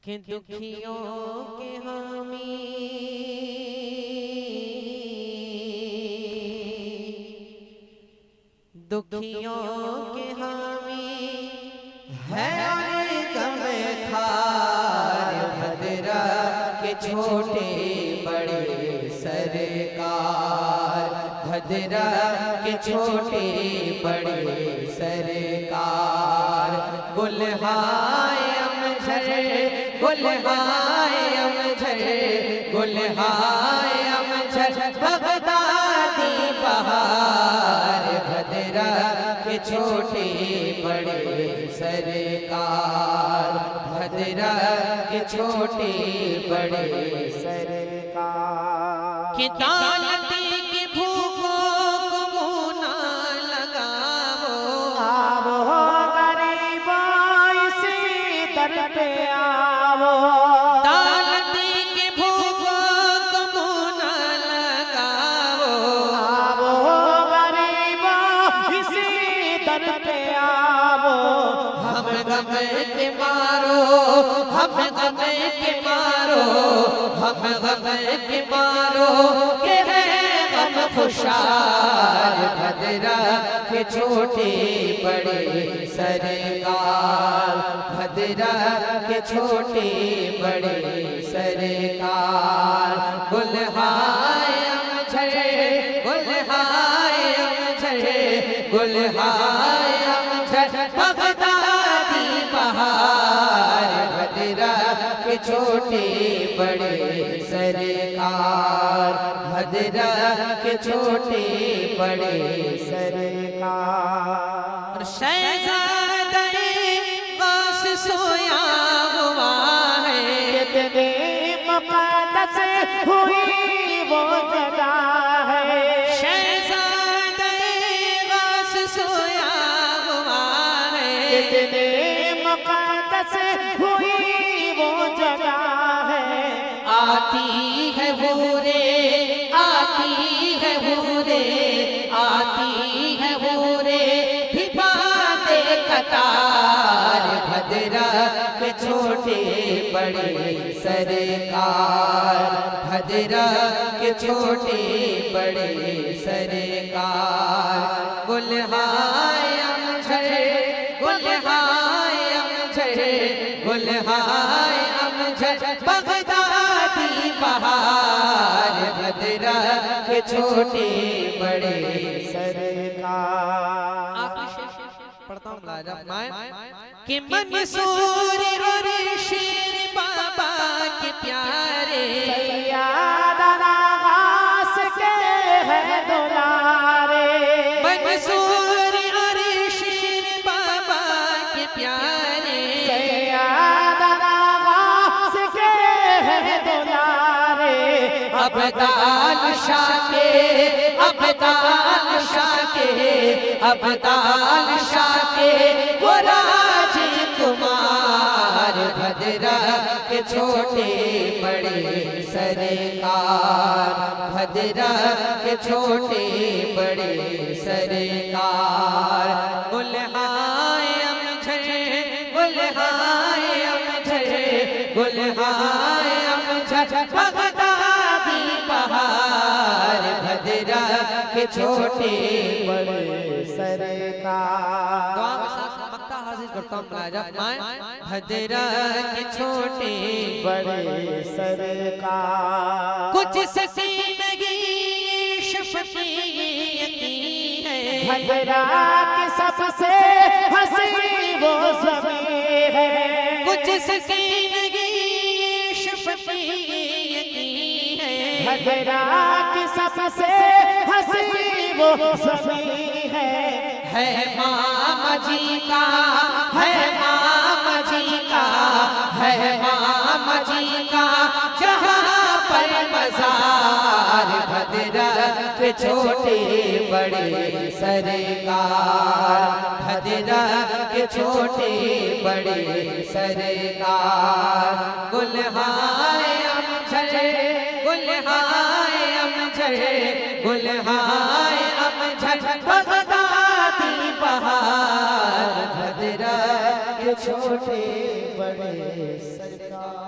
कि दुखियों के हामी दुखियों के हामी है गम खार भद्रा के छोटे बड़े सरकार भद्रा के छोटे बड़े सरकार गुलहाय अमझर गुलहाय अमझर गुलहाय अमझर बगदादी बहार भद्रा के छोटे बड़े सरकार भद्रा के छोटे बड़े सरकार कि दानती की भूखों को मुँह ना लगावो आवो गरीबों इसी दर पे आवो दानती की भूखों को मुँह ना लगावो आवो गरीबों इसी दर पे आवो हम गम के मारो हम गम के मारो हम गम के मारो के है गम खुशार भद्रा के छोटे बड़े सरकार भद्रा के छोटे बड़े सरकार गुलहाय अमझर गुलहाय अमझर गुलहाय अमझर बगदादी बहार भद्रा के छोटे बड़े सरकार भद्रा के छोटे बड़े सरकार शहज़ादे गास सोया हुआ है कितने मुक़द्दस हुई वो जगह है शहज़ादे गास सोया हुआ है कितने मुक़द्दस हुई वो जगह है आती है हूरे आती है हूरे आती है हूरे भिपाते कतार भद्रा के छोटे बड़े सरकार भद्रा के छोटे बड़े सरकार गुलहाय अमझर गुलहाय अमझर गुलहाय अमझर बगदादी बहार भद्रा के छोटे बड़े सरकार पढ़ता हूँ कि मंसूर और शेर बाबा के प्यारे सैयदना गास के है दुलारे मंसूर और शेर बाबा के प्यारे सैयदना गास के है दुलारे अबदाल शाह के अबदाल शाह के अबदाल शाह के वो राजकुमार भद्रा के छोटे बड़े सरकार भद्रा के छोटे बड़े सरकार गुलहाय अमझर गुलहाय अमझर गुलहाय अमझर बगदादी बहार भद्रा के छोटे बड़े सरकार भद्रा के छोटे बड़े सरकार कुछ सकीनगी शफ़क़ीयती है भद्रा की सबसे हंसी वो ज़मीं है कुछ सकीनगी शफ़क़ीयती है भद्रा की सबसे हंसी वो ज़मीं है मामा जी का है मामा जी का है मामा जी का जहाँ पर मज़ार भद्रा के छोटे बड़े सरकार भद्रा के छोटे बड़े सरकार गुलहाय अमझर गुलहाय अमझर गुलहाय अमझर बगदादी बहार भद्रा के छोटे बड़े सरकार।